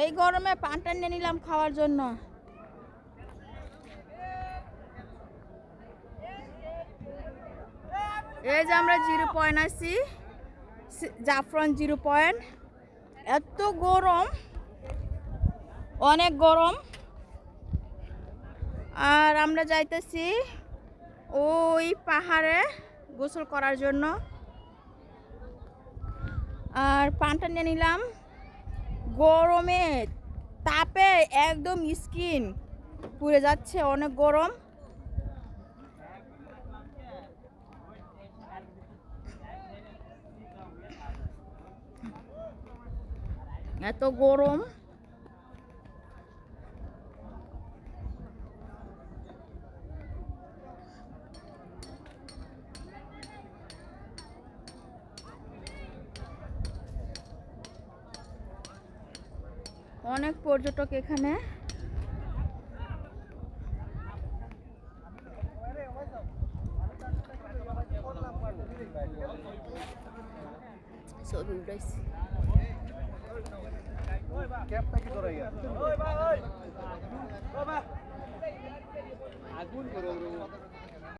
এই গরমে পানটা নিয়ে নিলাম খাওয়ার জন্য। এই যে আমরা 0 পয়েন্ট আছি, জাফরান 0 পয়েন্ট। এত গরম, অনেক গরম। আর আমরা যাইতেছি ওই পাহাড়ে গোসল করার জন্য। আর পানটা নিয়ে নিলাম। গরমে তাপে একদম স্কিন পুড়ে যাচ্ছে, অনেক গরম। এত গরম। অনেক পর্যটক এখানে। ছবি উঠাইছি।